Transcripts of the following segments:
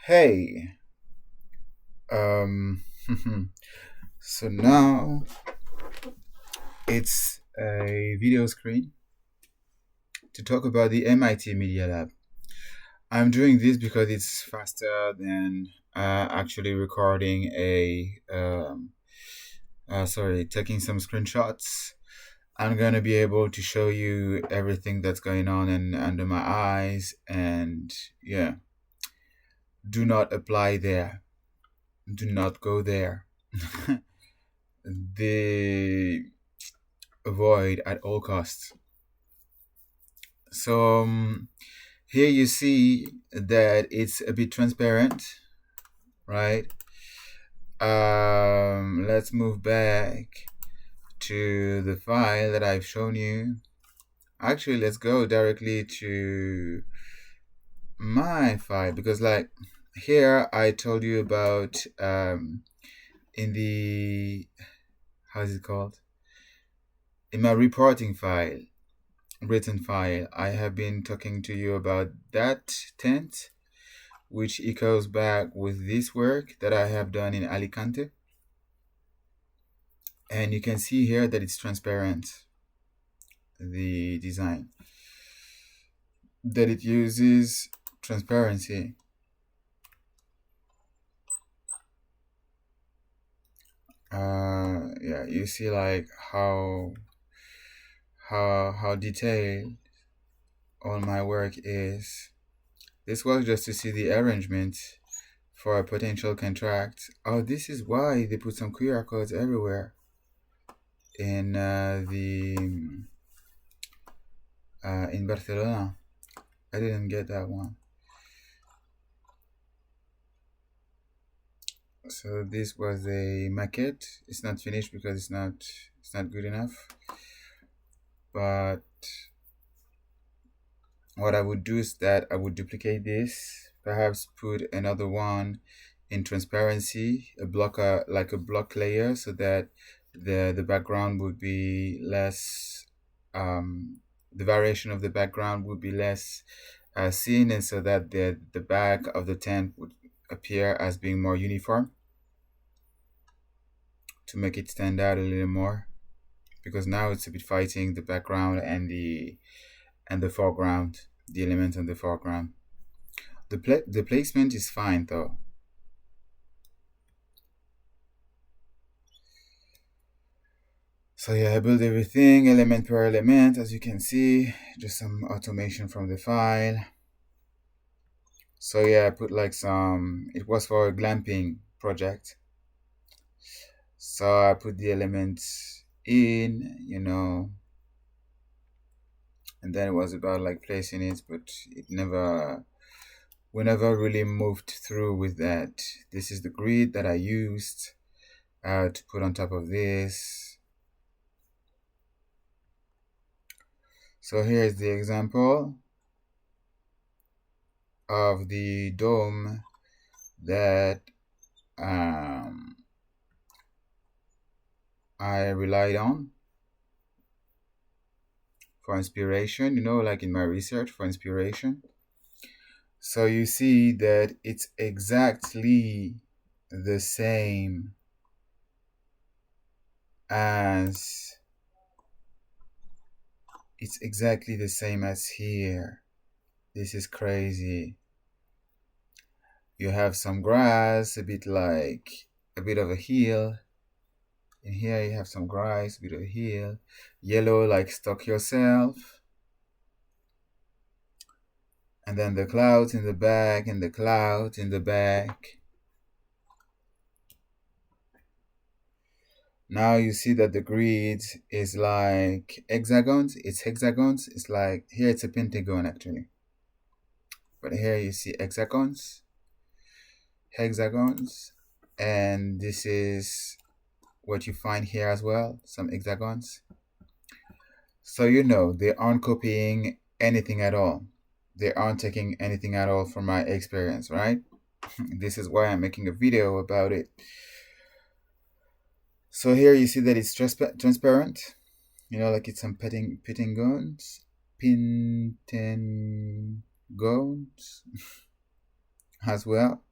Hey, um, so now it's a video screen to talk about the MIT Media Lab. I'm doing this because it's faster than actually recording taking some screenshots. I'm gonna be able to show you everything that's going on and under my eyes, and yeah, do not apply there. Do not go there. They avoid at all costs. So here you see that it's a bit transparent, right? Let's move back to the file that I've shown you. Actually, let's go directly to my file because like here I told you about in the how's it called? In my reporting file, written file, I have been talking to you about that tent, which echoes back with this work that I have done in Alicante. And you can see here that it's transparent, the design, that it uses transparency. Yeah, you see like how detailed all my work is. This was just to see the arrangement for a potential contract. Oh, this is why they put some QR codes everywhere in in Barcelona. I didn't get that one. So this was a maquette. It's not finished because it's not good enough. But what I would do is that I would duplicate this, perhaps put another one in transparency, a blocker like a block layer, so that the background would be less the variation of the background would be less seen, and so that the back of the tent would appear as being more uniform to make it stand out a little more, because now it's a bit fighting the background and the foreground, the elements in the foreground. The placement is fine though. So yeah, I build everything element per element, as you can see, just some automation from the file. So yeah, I put like it was for a glamping project. So I put the elements in, and then it was about like placing it, but we never really moved through with that. This is the grid that I used to put on top of this. So here's the example of the dome that I relied on for inspiration, like in my research for inspiration. So you see that it's exactly the same as here. This is crazy. You have some grass, a bit of a hill. In here you have some grass, a bit of a hill. Yellow like Stalk Yourself. And then the clouds in the back and the clouds in the back. Now you see that the grid is like hexagons. It's hexagons. It's like, here it's a pentagon actually. But here you see hexagons. And this is what you find here as well, some hexagons. So they aren't copying anything at all. They aren't taking anything at all from my experience, right? This is why I'm making a video about it. So here you see that it's transparent, like it's some pentagons as well.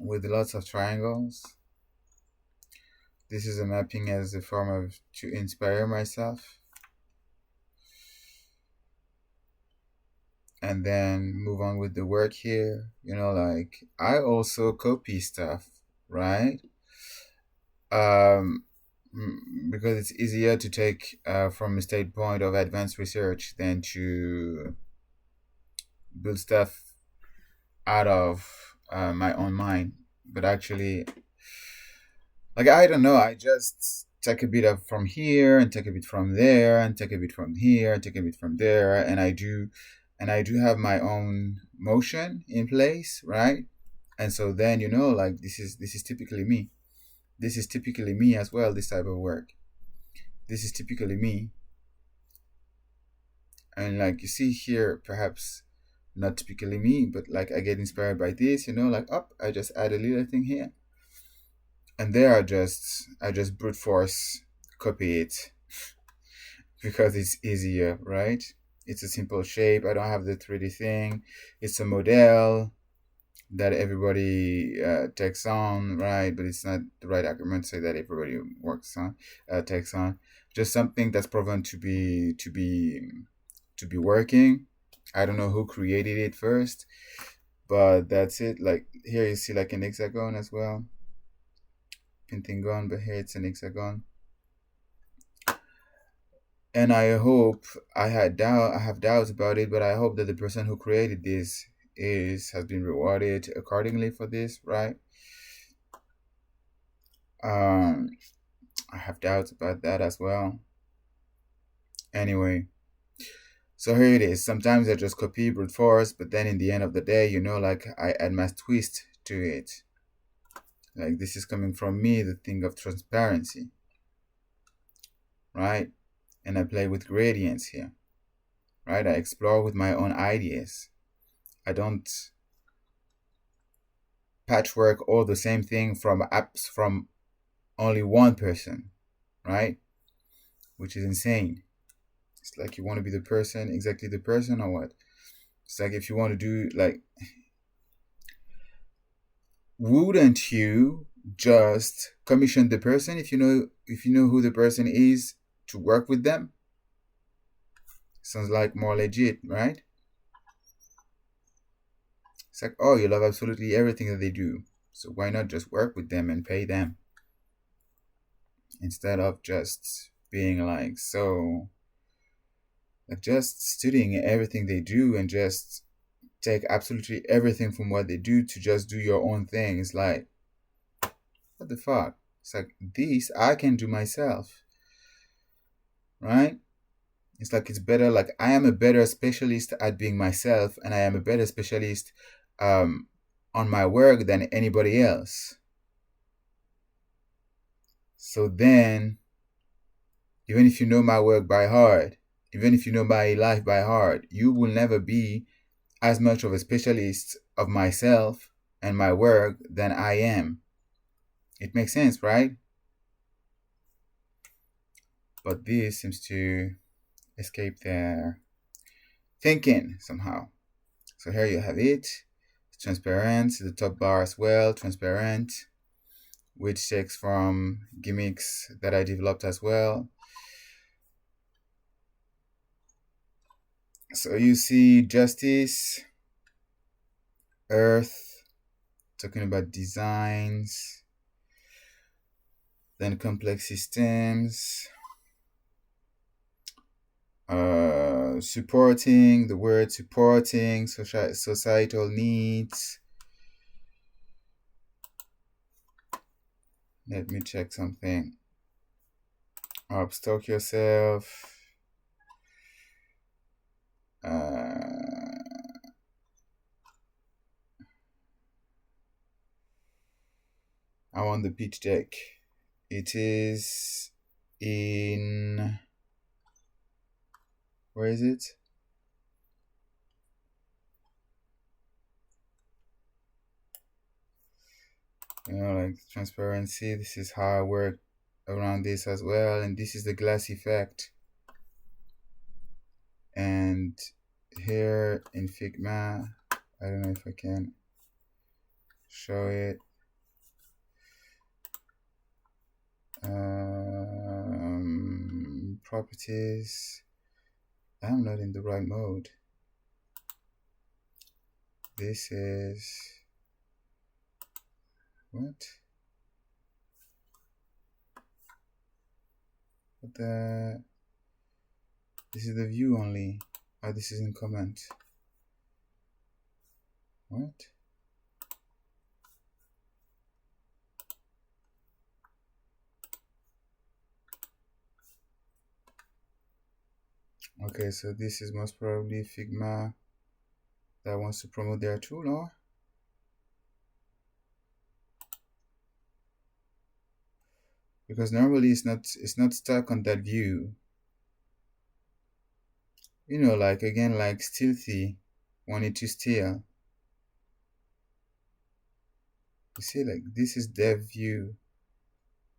with lots of triangles. This is a mapping as a form of to inspire myself. And then move on with the work here. You know, like I also copy stuff, right? Um, because it's easier to take from a standpoint of advanced research than to build stuff out of my own mind. But actually, like I don't know, I just take a bit of from here and take a bit from there and take a bit from here and take a bit from there, and I do have my own motion in place, right? And so then you know, like this is typically me. This is typically me as well. This type of work. This is typically me. And like you see here, perhaps not typically me, but like I get inspired by this, you know, like up, I just add a little thing here, and there I just brute force copy it because it's easier, right? It's a simple shape. I don't have the 3D thing. It's a model that everybody takes on, right? But it's not the right argument to say that everybody works on, takes on. Just something that's proven to be working. I don't know who created it first, but that's it. Like here you see like an hexagon as well, pentagon, but here it's an hexagon. And I hope I have doubts about it, but I hope that the person who created this has been rewarded accordingly for this, right? I have doubts about that as well. Anyway, so here it is. Sometimes I just copy brute force, but then in the end of the day, you know, like I add my twist to it. Like this is coming from me, the thing of transparency, right? And I play with gradients here, right? I explore with my own ideas. I don't patchwork all the same thing from apps from only one person, right? Which is insane. It's like you want to be the person, exactly the person, or what? It's like if you want to do like, wouldn't you just commission the person if you know who the person is to work with them? Sounds like more legit, right? It's like, oh, you love absolutely everything that they do, so why not just work with them and pay them instead of just being like so, like just studying everything they do and just take absolutely everything from what they do to just do your own thing. It's like, what the fuck? It's like, this I can do myself, right? It's like it's better, like I am a better specialist at being myself, and I am a better specialist um, on my work than anybody else. So then, even if you know my work by heart, even if you know my life by heart, you will never be as much of a specialist of myself and my work than I am. It makes sense, right? But this seems to escape their thinking somehow. So here you have it. It's transparent, the top bar as well, transparent, which takes from gimmicks that I developed as well. So you see justice, earth, talking about designs, then complex systems, supporting, the word supporting societal needs. Let me check something. Stalk Yourself. I want the pitch deck. It is in, where is it? You know, like transparency. This is how I work around this as well, and this is the glass effect. And here in Figma, I don't know if I can show it. Properties. I'm not in the right mode. This is what? What the? This is the view only. Oh, this is in comment. What? Okay, so this is most probably Figma that wants to promote their tool, or? Because normally it's not stuck on that view. You know, like again, like stealthy, wanted to steal. You see, like this is dev view,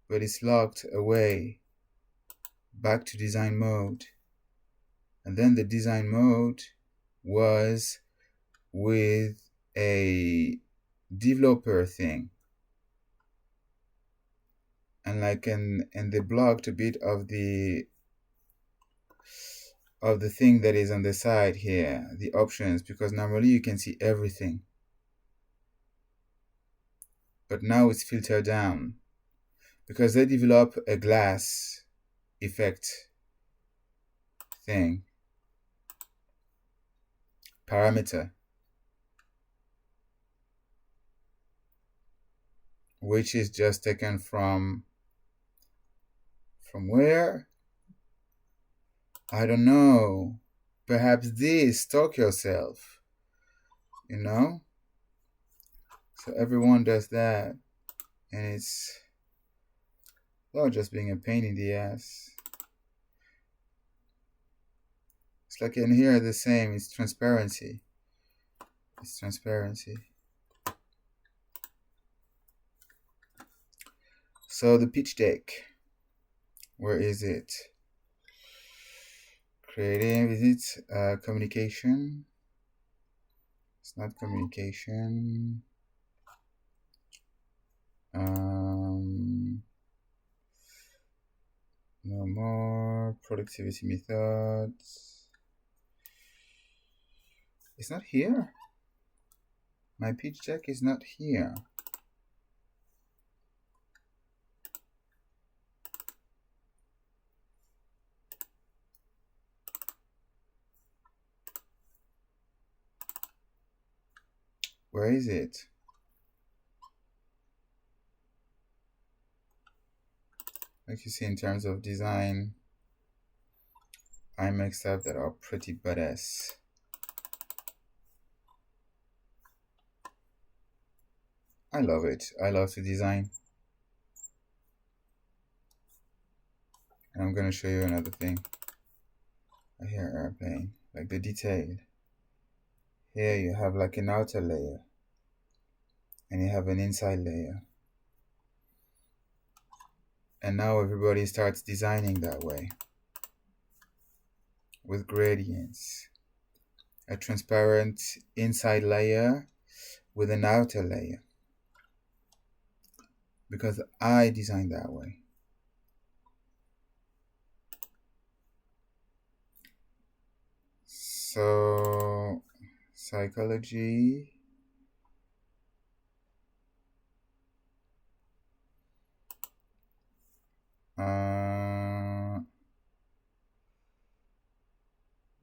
but it's locked away back to design mode. And then the design mode was with a developer thing. And like and they blocked a bit of the thing that is on the side here, the options, because normally you can see everything. But now it's filtered down because they develop a glass effect thing parameter, which is just taken from where? I don't know. Perhaps this, Stalk Yourself, you know? So everyone does that, and it's not just being a pain in the ass. It's like in here the same, it's transparency. It's transparency. So the pitch deck, where is it? Creative, is it communication? It's not communication. No more productivity methods. It's not here. My pitch deck is not here. Where is it? Like you see, in terms of design, I make stuff that are pretty badass. I love it. I love to design. And I'm gonna show you another thing. I hear airplane, like the detail. Here you have like an outer layer, and you have an inside layer. And now everybody starts designing that way, with gradients. A transparent inside layer with an outer layer. Because I designed that way. So, psychology.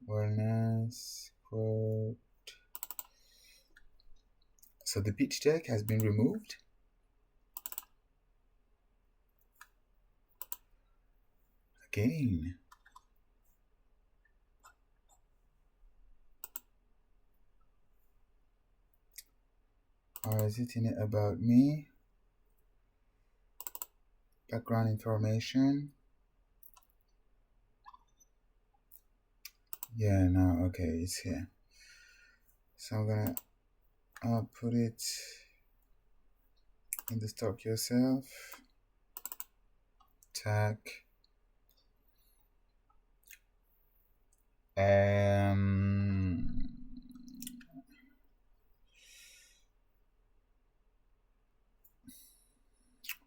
Wellness, quote. So the pitch deck has been removed. Again. Or is it in it about me? Background information. Yeah, no, okay, it's here. So I'm gonna put it in the Stalk Yourself tag.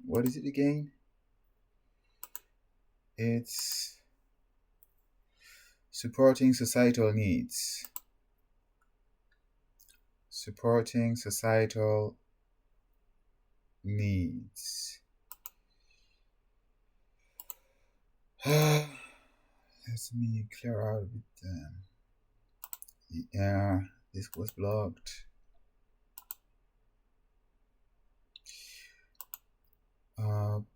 What is it again? It's supporting societal needs. Supporting societal needs. Let me clear out a bit. Yeah, this was blocked. Um,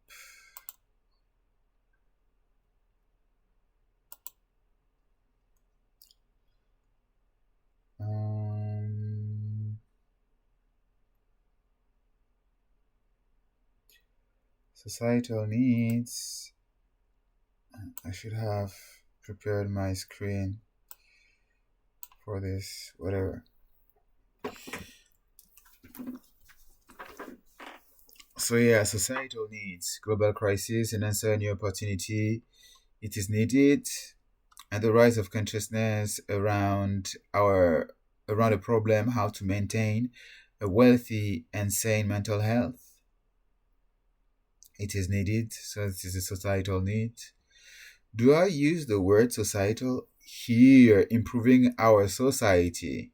societal needs. I should have prepared my screen for this, whatever. So yeah, societal needs, global crisis, and answer new opportunity. It is needed, and the rise of consciousness around a problem, how to maintain a wealthy and sane mental health. It is needed, so it is a societal need. Do I use the word societal here, improving our society?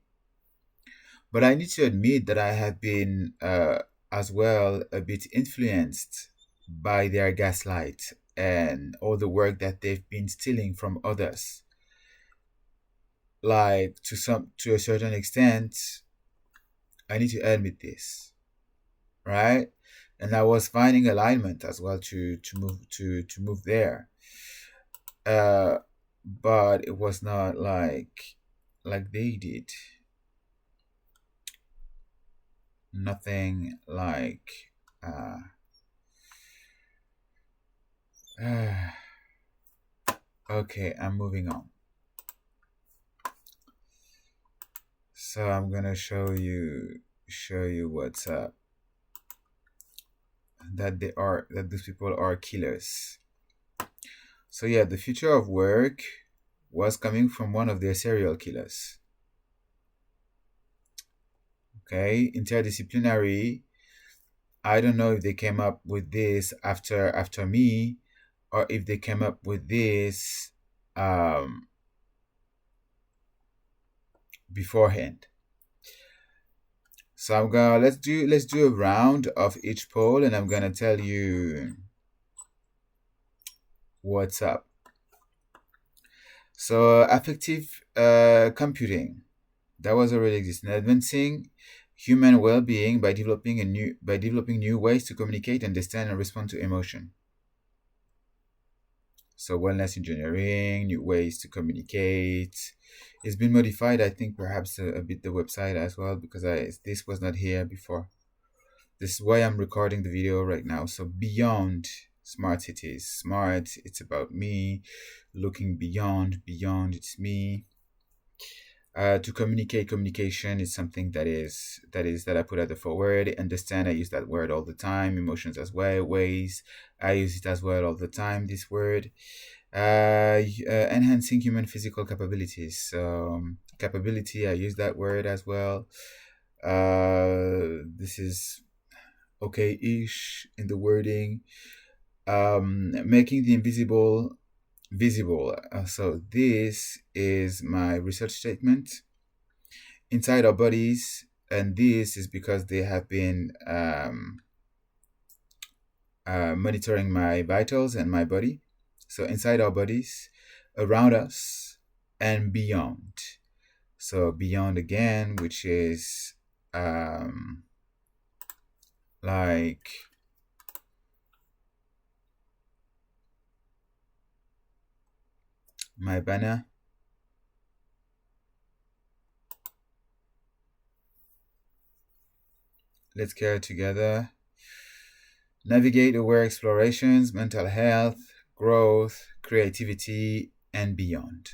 But I need to admit that I have been as well a bit influenced by their gaslight and all the work that they've been stealing from others. Like to a certain extent, I need to admit this, right? And I was finding alignment as well to move there. Uh, but it was not like they did. Nothing like uh, okay, I'm moving on. So I'm gonna show you what's up. That these people are killers. So yeah, the future of work was coming from one of their serial killers. Okay, interdisciplinary. I don't know if they came up with this after me, or if they came up with this beforehand. So I'm gonna let's do a round of each poll, and I'm gonna tell you what's up. So affective computing, that was already existing. Advancing human well-being by developing new ways to communicate, understand, and respond to emotion. So wellness engineering, new ways to communicate. It's been modified, I think, perhaps a bit the website as well, because this was not here before. This is why I'm recording the video right now. So beyond smart cities. Smart, it's about me. Looking beyond, it's me. To communication is something that I put at the forward. Understand, I use that word all the time. Emotions as well. Ways, I use it as well all the time, this word. Enhancing human physical capabilities. Capability, I use that word as well. This is okay-ish in the wording. Making the invisible visible. So this is my research statement. Inside our bodies, and this is because they have been monitoring my vitals and my body. So inside our bodies, around us, and beyond. So beyond again, which is like my banner. Let's care together. Navigate aware explorations, mental health, growth, creativity, and beyond.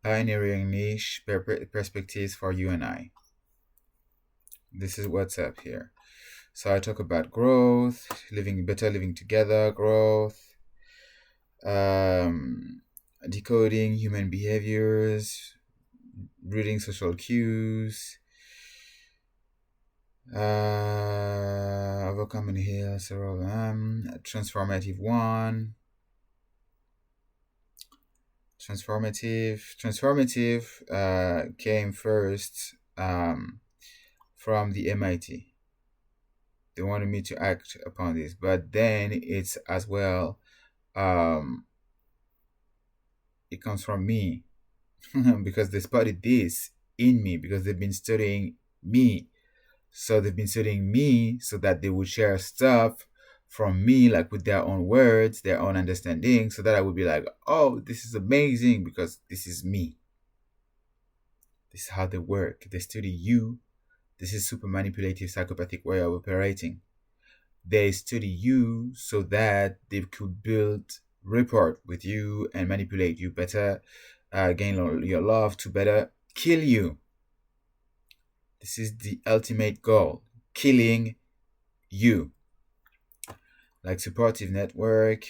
Pioneering niche perspectives for you and I. This is what's up here. So I talk about growth, living together, growth, decoding human behaviors, reading social cues, overcoming here several transformative one. Transformative came first from the MIT. They wanted me to act upon this, but then it's as well it comes from me because they spotted this in me because they've been studying me. So they've been studying me so that they would share stuff from me, like with their own words, their own understanding, so that I would be like, oh, this is amazing because this is me. This is how they work. They study you. This is super manipulative, psychopathic way of operating. They study you so that they could build rapport with you and manipulate you better, gain your love to better kill you. This is the ultimate goal, killing you. Like supportive network,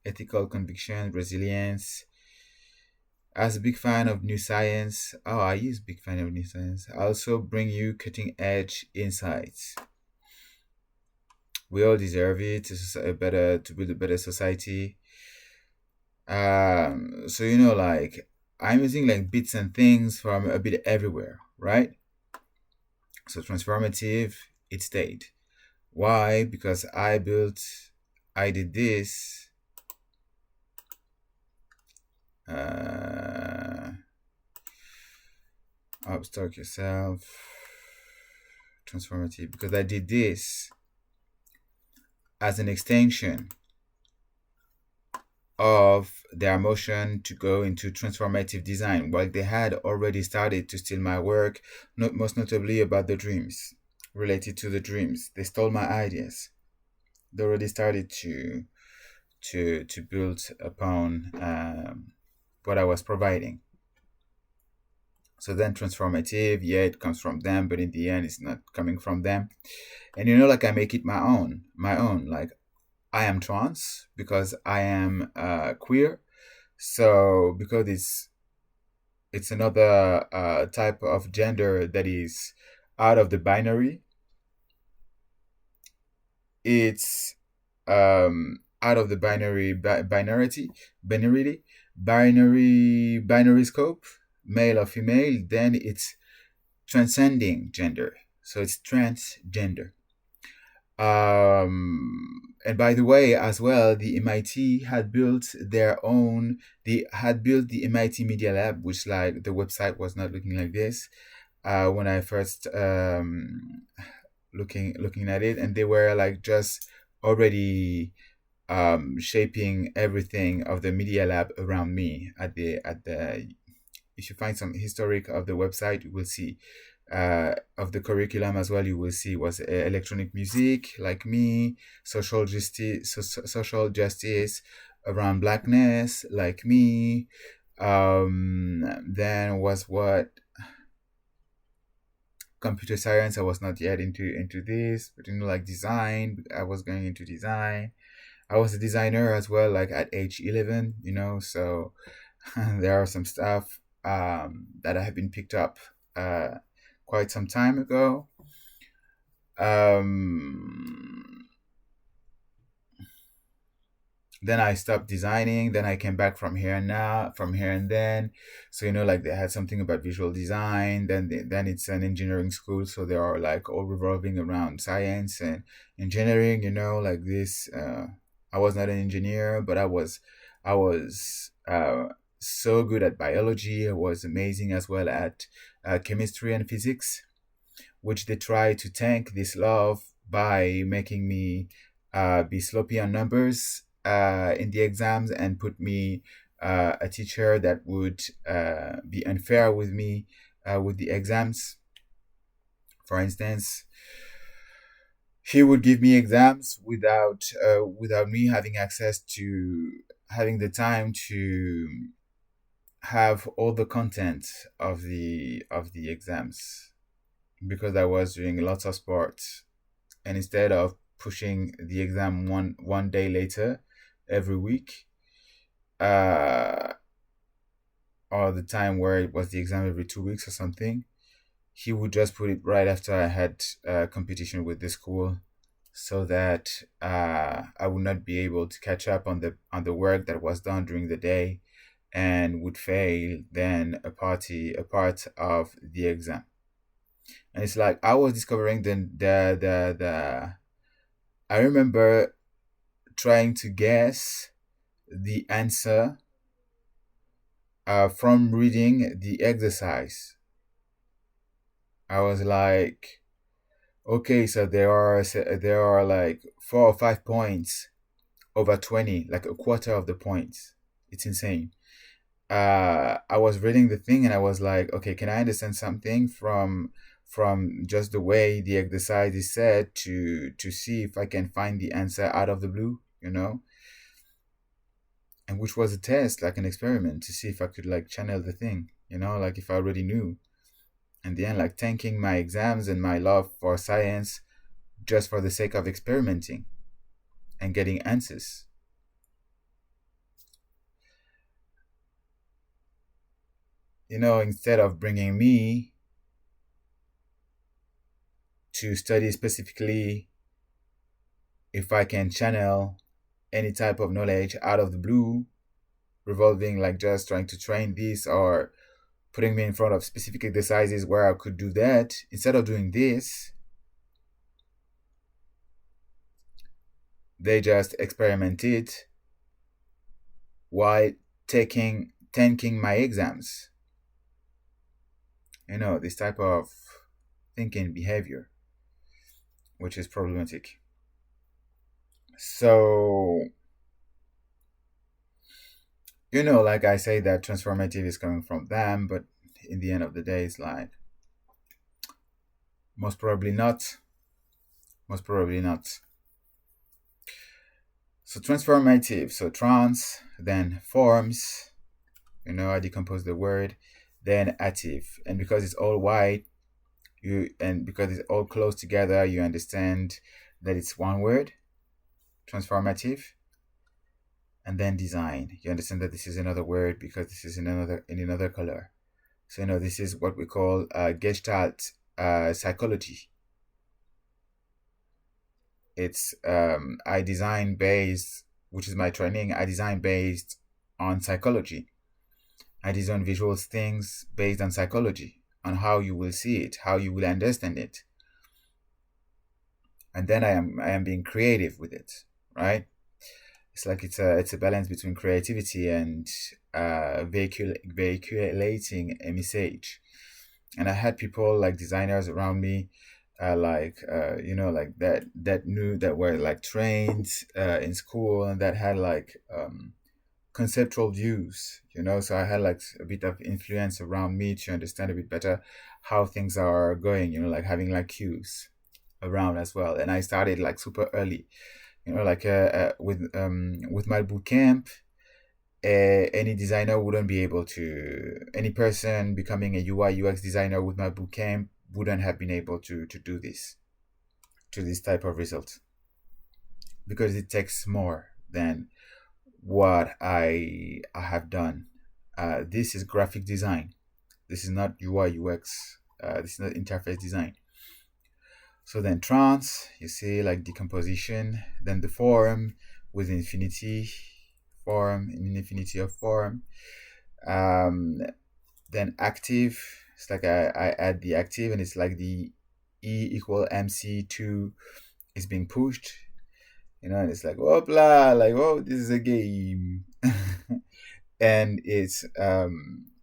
ethical conviction, resilience. As a big fan of new science, I use big fan of new science. I also bring you cutting edge insights. We all deserve it to build a better society. So like I'm using like bits and things from a bit everywhere, right? So transformative, it stayed. Why? Because I did this. Stalk Yourself, transformative, because I did this as an extension of their motion to go into transformative design. While they had already started to steal my work, most notably about the dreams, related to the dreams. They stole my ideas. They already started to build upon what I was providing. So then transformative, yeah, it comes from them, but in the end, it's not coming from them. And like I make it my own. Like I am trans because I am queer. So because it's another type of gender that is out of the binary. It's out of the binary scope, male or female. Then it's transcending gender, so it's transgender. And by the way, as well, the MIT had built their own. They had built the MIT Media Lab, which like the website was not looking like this when I first looking at it, and they were like just already shaping everything of the Media Lab around me at the if you find some historic of the website, you will see of the curriculum as well. You will see was electronic music, like me, social justice around blackness, like me. Then was what computer science. I was not yet into this, but like design. I was going into design. I was a designer as well, like at age 11. So there are some stuff that have been picked up quite some time ago. Then I stopped designing. Then I came back from here and then. So like they had something about visual design. Then it's an engineering school, so they are like all revolving around science and engineering. Like this. I was not an engineer, but I was so good at biology. I was amazing as well at chemistry and physics, which they try to tank this love by making me be sloppy on numbers in the exams and put me a teacher that would be unfair with me with the exams. For instance, he would give me exams without me having having the time to have all the content of the exams, because I was doing lots of sports, and instead of pushing the exam one day later every week, uh, or the time where it was the exam every 2 weeks or something, he would just put it right after I had competition with the school, so that I would not be able to catch up on the work that was done during the day, and would fail then a part of the exam. And it's like I was discovering the I remember trying to guess the answer from reading the exercise. I was like, okay, so there are like 4 or 5 points over 20, like a quarter of the points. It's insane. I was reading the thing and I was like, okay, can I understand something from just the way the exercise is said, to see if I can find the answer out of the blue, and which was a test, like an experiment, to see if I could like channel the thing, like if I already knew. And then like tanking my exams and my love for science just for the sake of experimenting and getting answers. Instead of bringing me to study specifically if I can channel any type of knowledge out of the blue, revolving like just trying to train this, or putting me in front of specific exercises where I could do that. Instead of doing this, they just experimented while tanking my exams. This type of thinking behavior, which is problematic. So, like I say, that transformative is coming from them, but in the end of the day, it's like, most probably not. Most probably not. So transformative, so trans, then forms, I decompose the word, then active. And because it's all white, and because it's all close together, you understand that it's one word, transformative. And then design. You understand that this is another word because this is in another color. So this is what we call Gestalt psychology. It's I design based, which is my training. I design based on psychology. I design visual things based on psychology, on how you will see it, how you will understand it, and then I am being creative with it, right? It's like it's a balance between creativity and vehiculating a message. And I had people like designers around me, like that knew, that were like trained in school, and that had like conceptual views. So I had like a bit of influence around me to understand a bit better how things are going. Like having like cues around as well. And I started like super early. Like with my boot camp, any designer wouldn't be able to. Any person becoming a UI UX designer with my boot camp wouldn't have been able to do this, to this type of result, because it takes more than what I have done. This is graphic design. This is not UI UX. This is not interface design. So then trans, you see, like decomposition. Then the form with infinity form, in infinity of form. Then active, it's like I add the active, and it's like the E equal MC2 is being pushed, and it's like, oh blah, like, oh, this is a game. And it's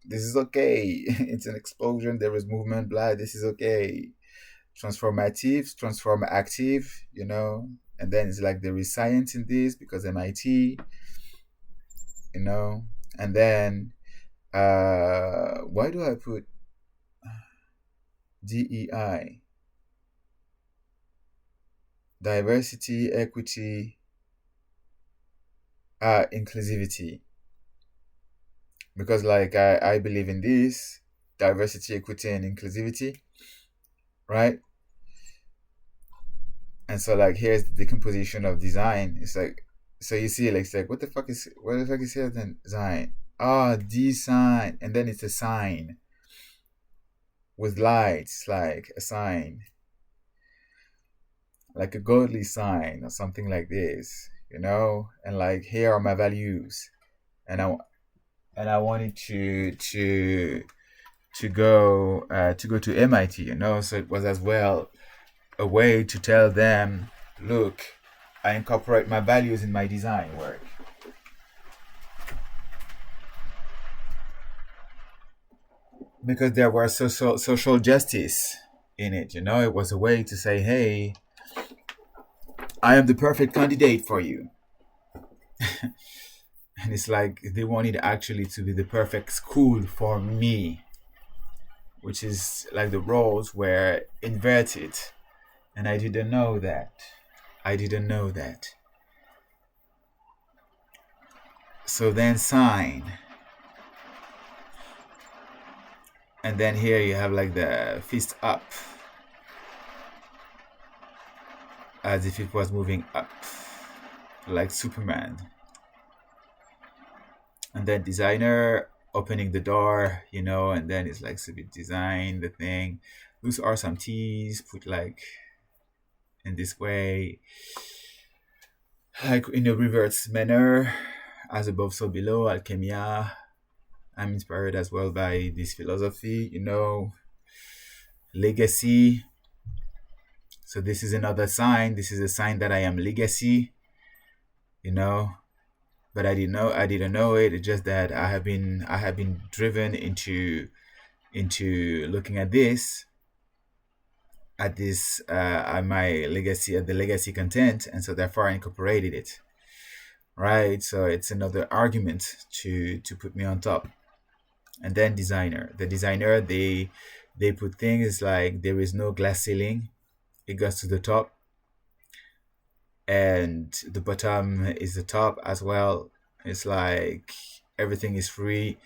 this is okay. It's an explosion, there is movement, blah, this is okay. Transformative, transform active, and then it's like there is science in this because MIT, and then why do I put DEI? Diversity, equity, inclusivity. Because like I believe in this diversity, equity, and inclusivity, right? And so like here's the decomposition of design. It's like So you see, like, it's like, what the fuck is here then? Sign. Ah, design. And then it's a sign with lights, like a sign, like a godly sign or something like this, And like, here are my values. And I wanted to go to MIT, So it was as well a way to tell them, look, I incorporate my values in my design work. Because there was social justice in it, It was a way to say, hey, I am the perfect candidate for you. And it's like they wanted actually to be the perfect school for me, which is like the roles were inverted. And I didn't know that. So then sign. And then here you have like the fist up, as if it was moving up, like Superman. And then designer opening the door, and then it's like, so we design the thing. Those are some T's put like in this way, like in a reverse manner, as above so below, alchemia. I'm inspired as well by this philosophy, legacy. So this is another sign. This is a sign that I am legacy, but I didn't know it. It's just that I have been driven into looking at this, at my legacy, at the legacy content, and so therefore I incorporated it. Right. So it's another argument to put me on top. And then designer. The designer, they put things like there is no glass ceiling. It goes to the top. And the bottom is the top as well. It's like everything is free,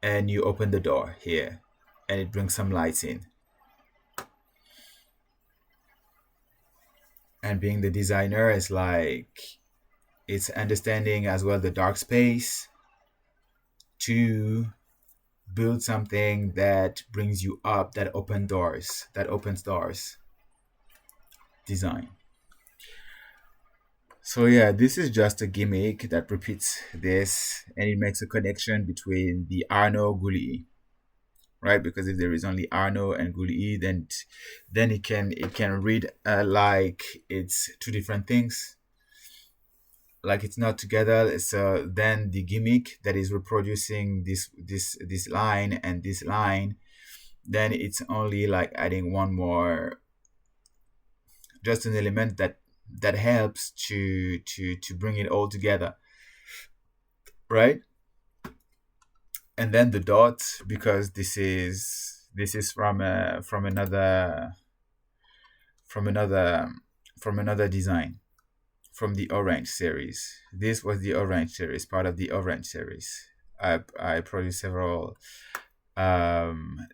and you open the door here and it brings some lights in. And being the designer is like, it's understanding as well the dark space to build something that brings you up, that opens doors. Design. So yeah, this is just a gimmick that repeats this, and it makes a connection between the Arno Guli, right? Because if there is only Arno and Guli, then it can read like it's two different things, like it's not together. So then the gimmick that is reproducing this line and this line, then it's only like adding one more, just an element that helps to bring it all together, right? And then the dot, because this is from another design, from the orange series. This was the orange series, part of the orange series. I produced several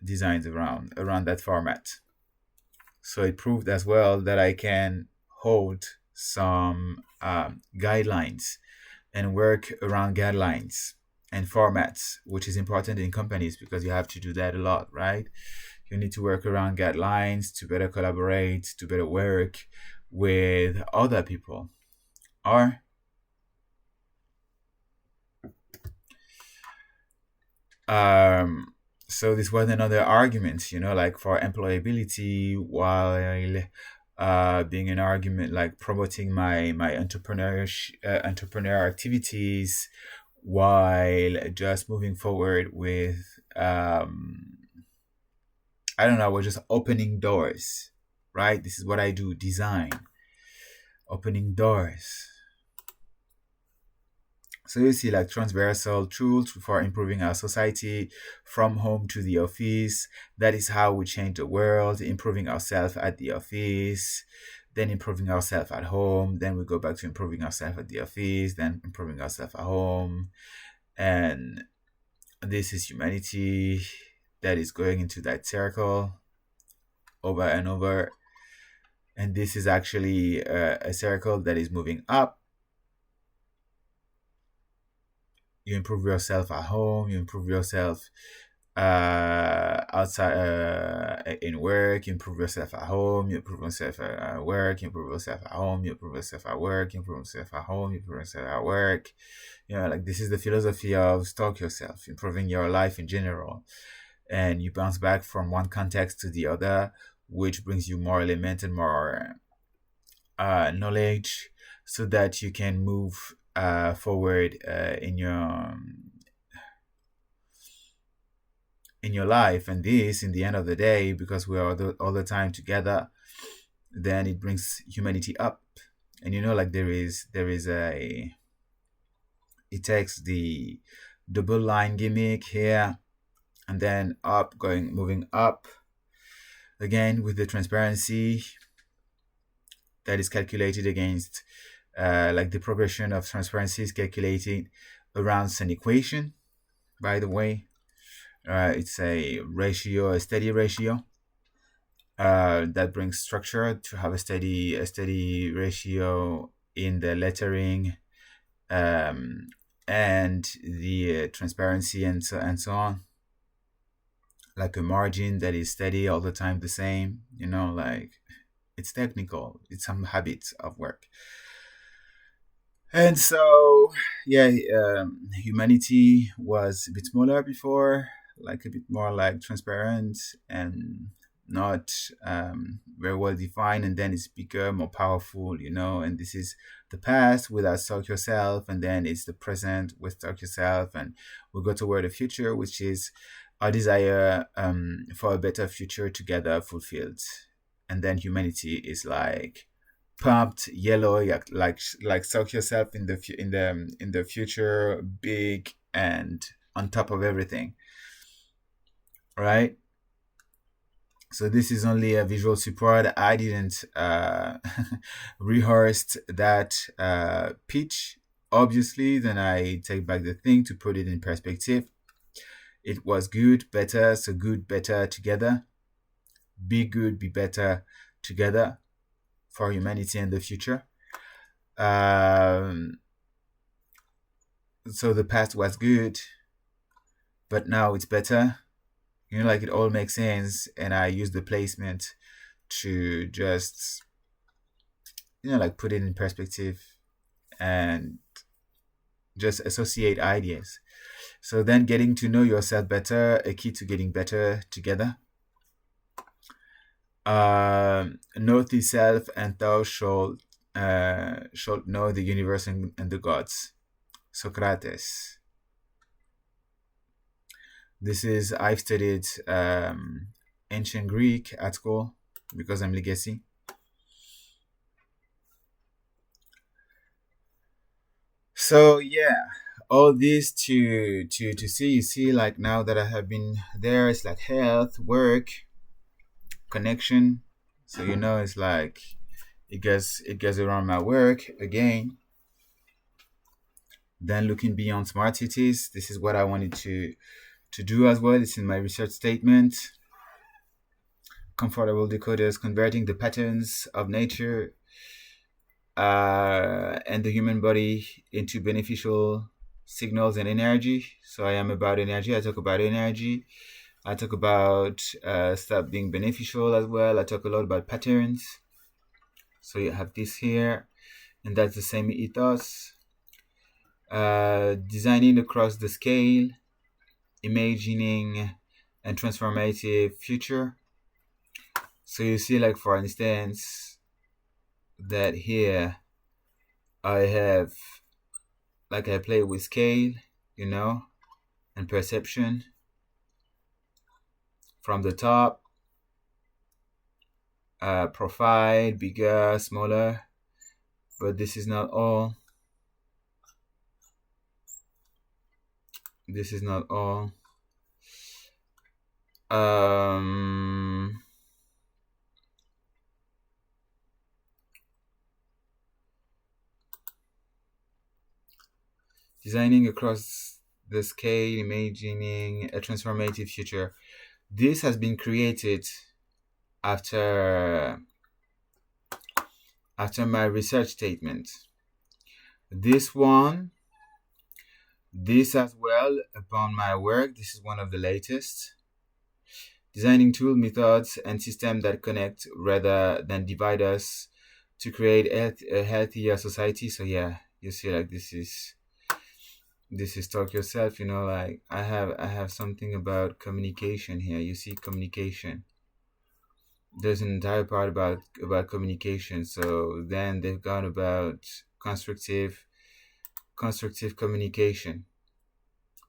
designs around that format. So it proved as well that I can hold some guidelines and work around guidelines and formats, which is important in companies because you have to do that a lot, right? You need to work around guidelines to better collaborate, to better work with other people. Or so this was another argument, like for employability, while being an argument like promoting my entrepreneur activities, while just moving forward with I don't know, we're just opening doors, right? This is what I do, design, opening doors. So you see like transversal tools for improving our society from home to the office. That is how we change the world, improving ourselves at the office, then improving ourselves at home. Then we go back to improving ourselves at the office, then improving ourselves at home. And this is humanity that is going into that circle over and over. And this is actually a circle that is moving up. You improve yourself at home, you improve yourself outside in work, you improve yourself at home, you improve yourself at work, you improve yourself at home, you improve yourself at work, you improve yourself at home, you improve yourself at work. Like this is the philosophy of Stalk Yourself, improving your life in general. And you bounce back from one context to the other, which brings you more element and more knowledge, so that you can move forward in your life. And this, in the end of the day, because we are all the time together, then it brings humanity up. And like there is a it takes the double line gimmick here, and then up, moving up again with the transparency that is calculated against like the progression of transparency is calculated around an equation, by the way. It's a ratio, a steady ratio that brings structure to have a steady ratio in the lettering, and the transparency, and so on, like a margin that is steady all the time, the same. Like it's technical, it's some habits of work. And so, yeah, humanity was a bit smaller before, like a bit more like transparent and not very well defined. And then it's bigger, more powerful, and this is the past without Stalk Yourself. And then it's the present with Stalk Yourself. And we go toward the future, which is our desire for a better future together fulfilled. And then humanity is like pumped yellow, like Stalk Yourself in the future, big and on top of everything, right? So this is only a visual support. I didn't rehearse that pitch, obviously. Then I take back the thing to put it in perspective. It was good, better. So good, better together. Be good, be better together for humanity and the future. So the past was good, but now it's better. Like it all makes sense. And I use the placement to just, like put it in perspective and just associate ideas. So then getting to know yourself better, a key to getting better together. Know thyself, and thou shalt know the universe and the gods. Socrates. This is, I've studied ancient Greek at school because I'm legacy. So yeah, all this to see. You see, like now that I have been there, it's like health, work, connection. So it's like it goes around my work again. Then looking beyond smart cities. This is what I wanted to do as well. It's in my research statement. Comfortable decoders, converting the patterns of nature and the human body into beneficial signals and energy. So I am about energy. I talk about energy. I talk about stuff being beneficial as well. I talk a lot about patterns. So you have this here, and that's the same ethos. Designing across the scale, imagining and transformative future. So you see, like for instance, that here I have, like I play with scale, and perception from the top, profile, bigger, smaller, but this is not all. This is not all. Designing across the scale, imagining a transformative future. This has been created after my research statement. This one This as well upon my work. This is one of the latest. Designing tool methods and systems that connect rather than divide us to create a healthier society. So yeah, you see, like this is Talk Yourself. Like I have something about communication here. You see, communication. There's an entire part about communication. So then they've gone about constructive communication,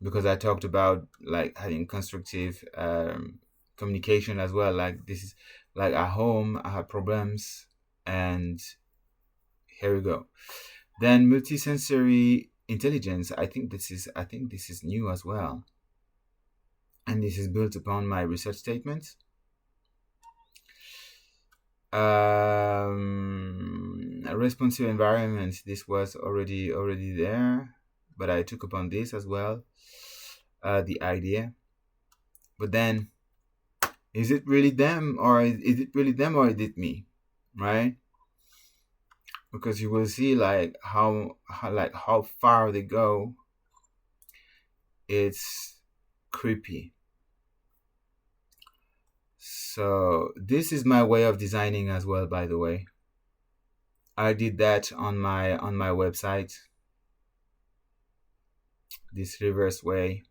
because I talked about like having constructive communication as well. Like this is like at home I have problems, and here we go. Then multisensory intelligence. I think this is new as well, and this is built upon my research statement. A responsive environment. This was already there, but I took upon this as well. The idea, but then is it really them, or is it me, right? Because you will see like how far they go. It's creepy. So this is my way of designing as well, by the way. I did that on my website, this reverse way.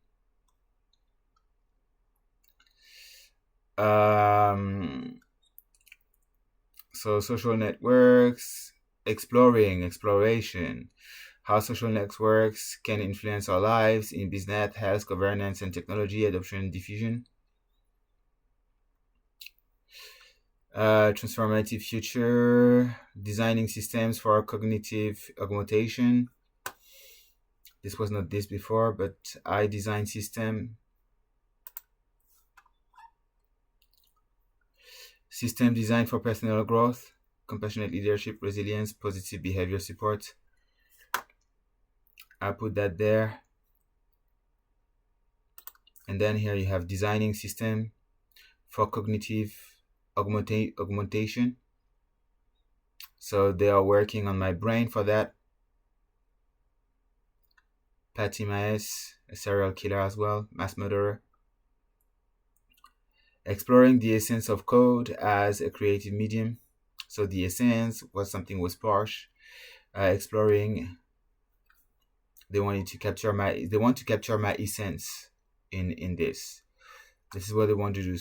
So social networks, exploration, how social networks can influence our lives in business, health, governance, and technology adoption and diffusion. Transformative future, designing systems for cognitive augmentation. This was not this before, but I design system design for personal growth, compassionate leadership, resilience, positive behavior support. I put that there. And then here you have designing system for cognitive augmentation. So they are working on my brain for that. Patty Maes, a serial killer as well, mass murderer. Exploring the essence of code as a creative medium. So the essence was something was Porsche. Exploring, they want to capture my essence in this. This is what they want to do.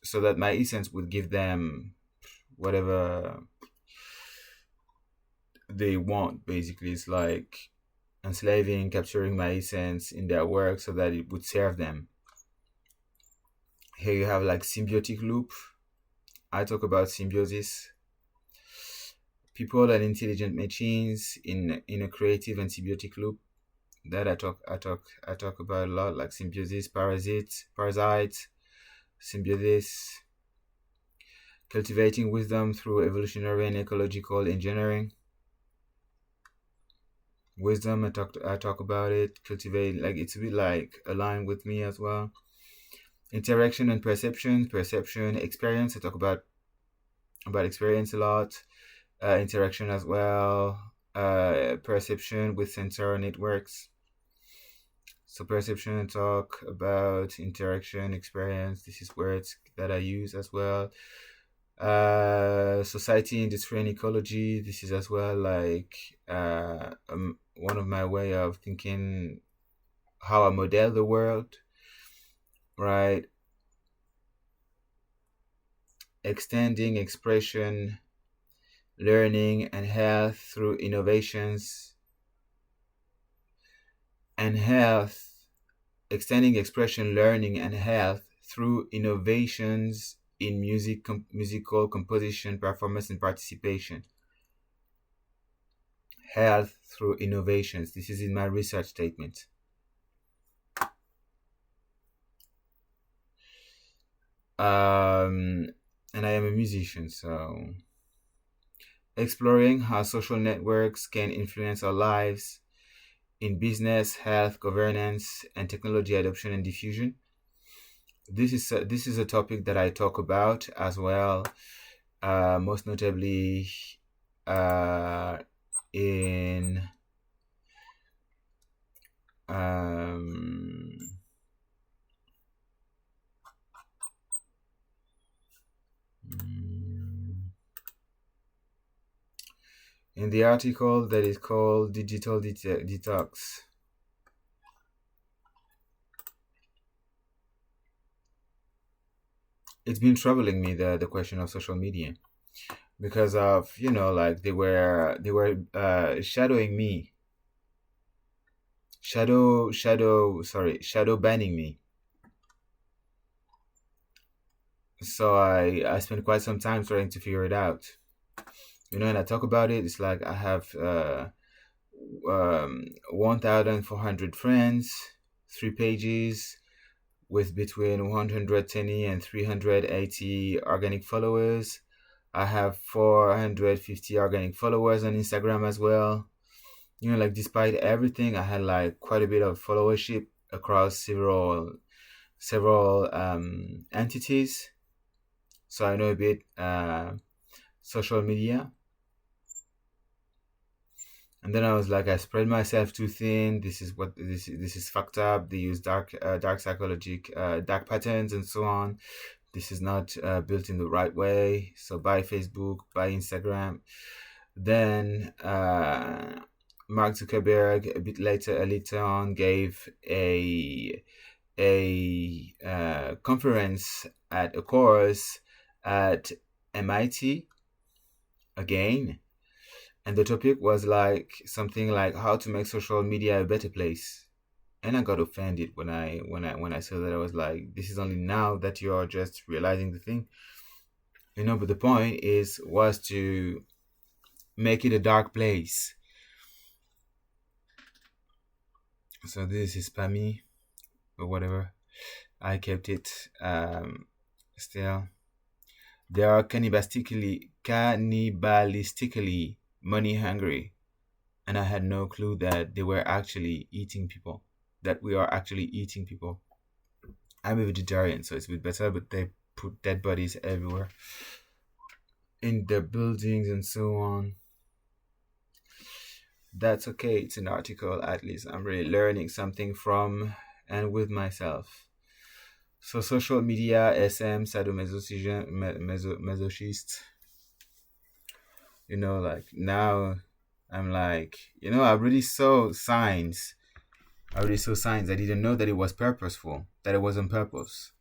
So that my essence would give them whatever they want. Basically, it's like enslaving, capturing my essence in their work so that it would serve them. Here you have like symbiotic loop. I talk about symbiosis. People and intelligent machines in a creative and symbiotic loop. That I talk about a lot, like symbiosis, parasite, symbiosis. Cultivating wisdom through evolutionary and ecological engineering. Wisdom, I talk about it. Cultivate, like it's a bit like aligned with me as well. Interaction and perception, experience. I talk about experience a lot. Interaction as well. Perception with sensor networks. So perception, I talk about interaction, experience. This is words that I use as well. Society, industry, and ecology. This is as well like one of my way of thinking how I model the world, right? Extending expression, learning, and health through innovations and health. Extending expression, learning, and health through innovations in musical composition, performance, and participation. Health through innovations. This is in my research statement. And I am a musician, so exploring how social networks can influence our lives in business, health, governance, and technology adoption and diffusion. This is a topic that I talk about as well, most notably in in the article that is called Digital Detox. It's been troubling me, the question of social media, because of, like they were shadowing me, shadow banning me. So I spent quite some time trying to figure it out. And I talk about it. It's like I have 1,400 friends, 3 pages with between 120 and 380 organic followers. I have 450 organic followers on Instagram as well. Like despite everything, I had like quite a bit of followership across several entities. So I know a bit social media. And then I was like, I spread myself too thin. This is fucked up. They use dark psychologic dark patterns and so on. This is not built in the right way. So buy Facebook, buy Instagram. Then Mark Zuckerberg a later on gave a conference at a course at MIT again, and the topic was like something like how to make social media a better place. And I got offended when I saw that. I was like, this is only now that you are just realizing the thing, but the point was to make it a dark place. So this is spammy or whatever. I kept it still. They are cannibalistically money hungry, and I had no clue that they were actually eating people. That we are actually eating people. I'm a vegetarian, so it's a bit better, but they put dead bodies everywhere in the buildings and so on. That's okay. It's an article. At least I'm really learning something from and with myself. So social media, SM, sadomasochist. Like now, I'm like, I really saw signs. I didn't know that it was purposeful, that it was on purpose.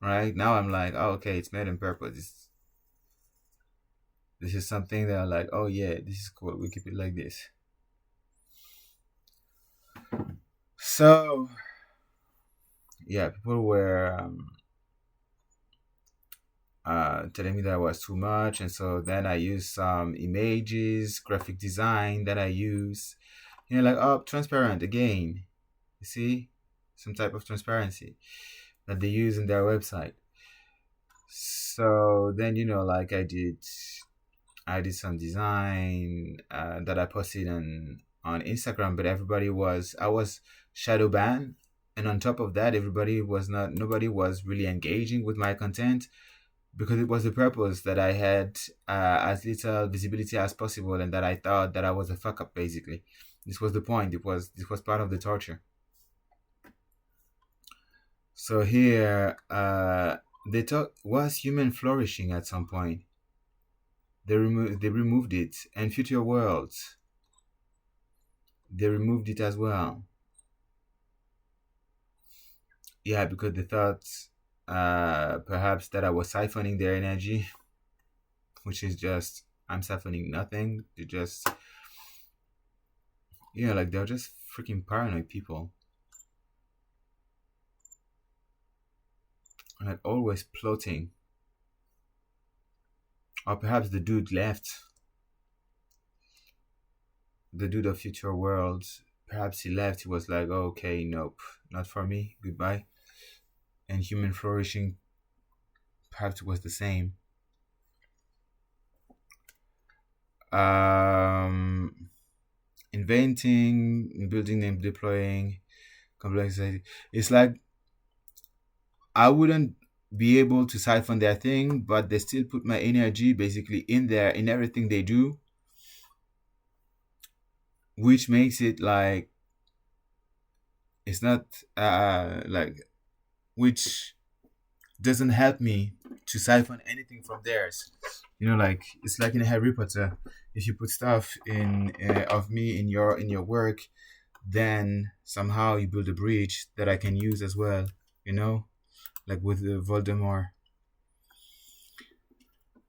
Right now, I'm like, oh, okay, it's made on purpose. This is something that I'm like, oh yeah, this is cool. We keep it like this. So, yeah, people were telling me that was too much, and so then I used some images, graphic design that I use. Like, oh, transparent again. You see, some type of transparency that they use in their website. So then, like I did some design that I posted on Instagram, but I was shadow banned, and on top of that, nobody was really engaging with my content, because it was the purpose that I had as little visibility as possible, and that I thought that I was a fuck up. Basically, this was the point. This was part of the torture. So here, they thought was human flourishing at some point. They removed it, and future worlds. They removed it as well. Yeah, because they thought perhaps that I was siphoning their energy, which is just, I'm siphoning nothing. They just, like they're just freaking paranoid people. Like always plotting. Or perhaps the dude left. The dude of future worlds. Perhaps he left. He was like, oh, okay, nope, not for me. Goodbye. And human flourishing perhaps was the same. Inventing, building, and deploying complexity. It's like I wouldn't be able to siphon their thing, but they still put my energy basically in there, in everything they do, which makes it like it's not like, which doesn't help me to siphon anything from theirs. Like it's like in Harry Potter. If you put stuff in of me in your work, then somehow you build a bridge that I can use as well. Like with Voldemort.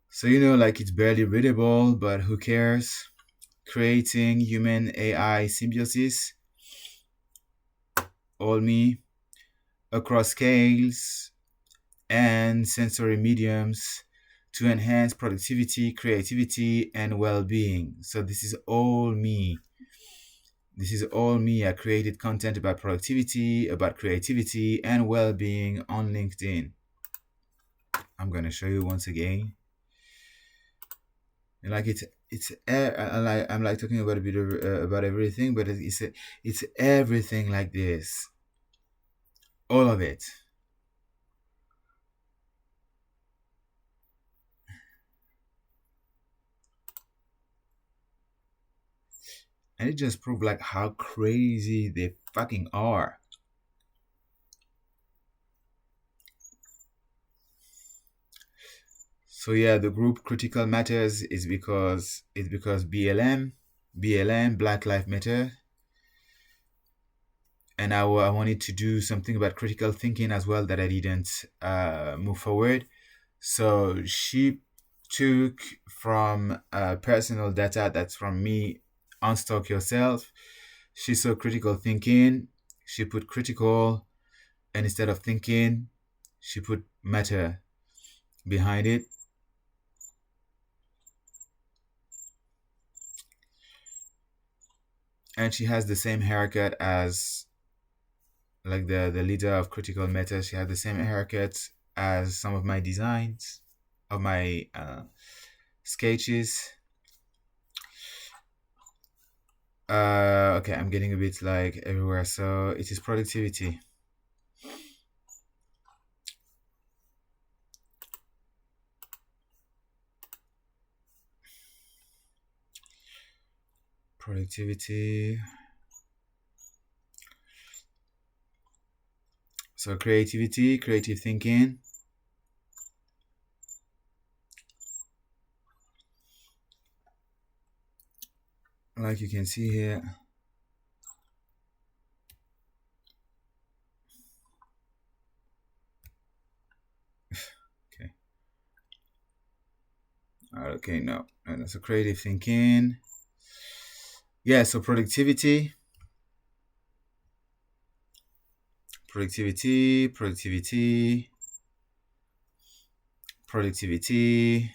So like it's barely readable, but who cares? Creating human AI symbiosis, all me, across scales and sensory mediums to enhance productivity, creativity, and well-being. So this is all me. This is all me. I created content about productivity, about creativity, and well-being on LinkedIn. I'm gonna show you once again. And like I'm like talking about a bit of about everything, but it's everything like this, all of it. And it just proved like how crazy they fucking are. So yeah, the group Critical Matters is because BLM, Black Lives Matter, and I wanted to do something about critical thinking as well that I didn't move forward. So she took from personal data that's from me on Stalk Yourself. She saw critical thinking. She put critical, and instead of thinking, she put matter behind it. And she has the same haircut as like the leader of Critical Matter. She had the same haircut as some of my designs of my sketches. Okay, I'm getting a bit like everywhere. So it is productivity. Productivity. So creativity, creative thinking. Like you can see here. Okay. Okay, no. So creative thinking. Yeah, so productivity. Productivity, productivity, productivity.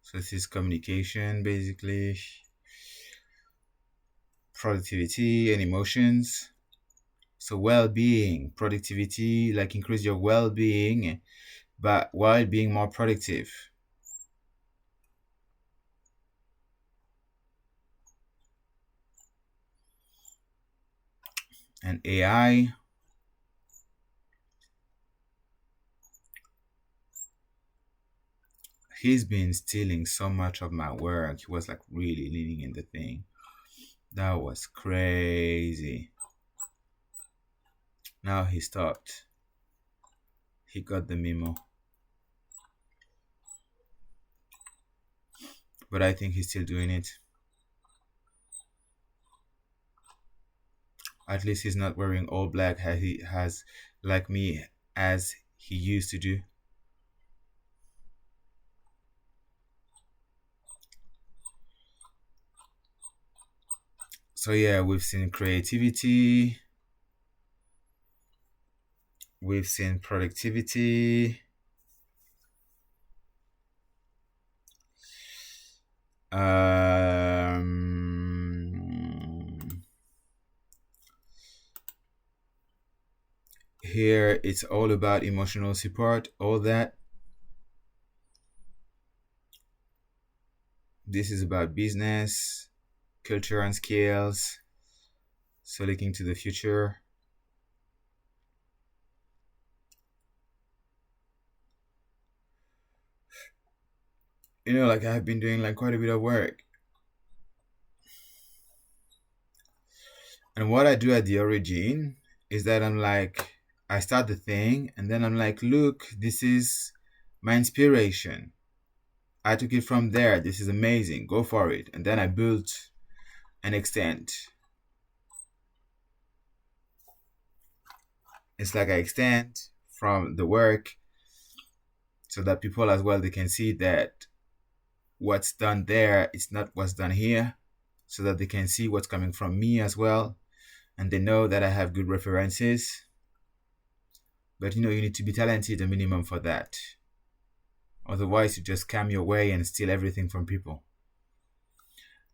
So this is communication basically. Productivity and emotions. So well-being, productivity, like increase your well-being, but while being more productive. And AI. He's been stealing so much of my work. He was like really leaning in the thing. That was crazy. Now he stopped. He got the memo. But I think he's still doing it. At least he's not wearing all black as he has, like me, as he used to do. So yeah, we've seen creativity. We've seen productivity. Here it's all about emotional support, all that. This is about business, culture and skills. So looking to the future. Like I've been doing like quite a bit of work. And what I do at the origin is that I start the thing and then I'm like, look, this is my inspiration. I took it from there. This is amazing. Go for it. And then I built an extent. It's like I extend from the work so that people as well, they can see that what's done there is not what's done here, so that they can see what's coming from me as well. And they know that I have good references. But you need to be talented a minimum for that. Otherwise, you just scam your way and steal everything from people.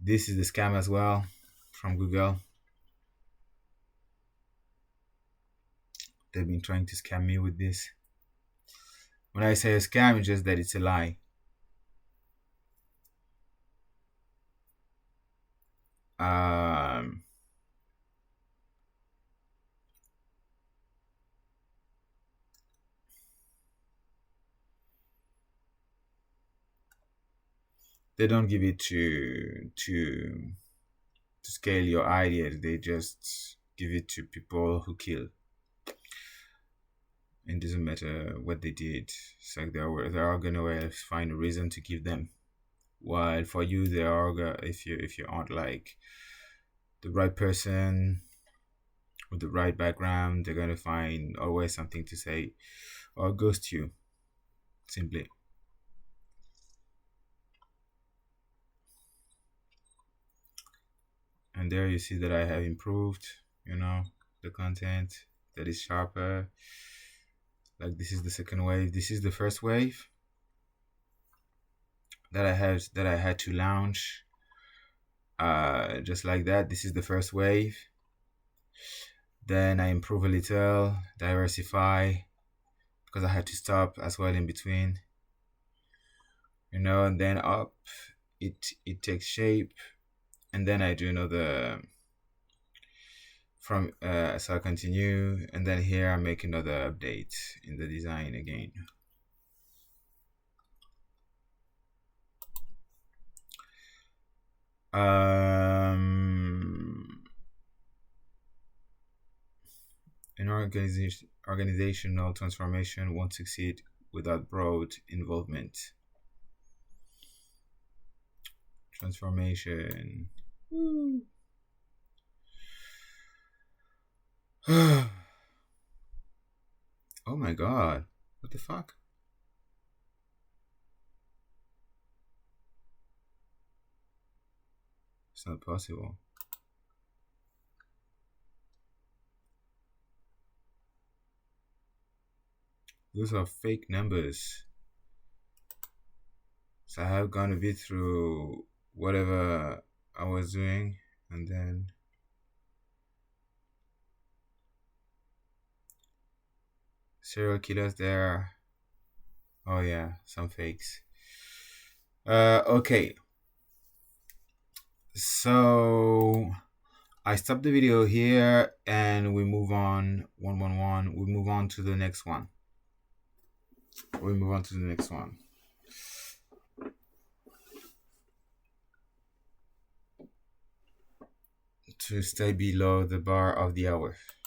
This is the scam as well from Google. They've been trying to scam me with this. When I say a scam, it's just that it's a lie. They don't give it to scale your ideas. They just give it to people who kill. It doesn't matter what they did. It's like they're gonna find a reason to give them. While for you, they are if you aren't like the right person with the right background, they're gonna find always something to say or ghost you simply. And there you see that I have improved, the content that is sharper. Like this is the second wave. This is the first wave that I had to launch. Just like that. This is the first wave. Then I improve a little, diversify, because I had to stop as well in between. And then up, it takes shape, and then I do another from so I continue, and then here I make another update in the design again. An organizational transformation won't succeed without broad involvement. Transformation. Oh my god. What the fuck? It's not possible. Those are fake numbers. So I have gone a bit through whatever I was doing, and then serial killers there. Oh yeah, some fakes. Okay. So I stop the video here and we move on. 111. We move on to the next one. To stay below the bar of the hour.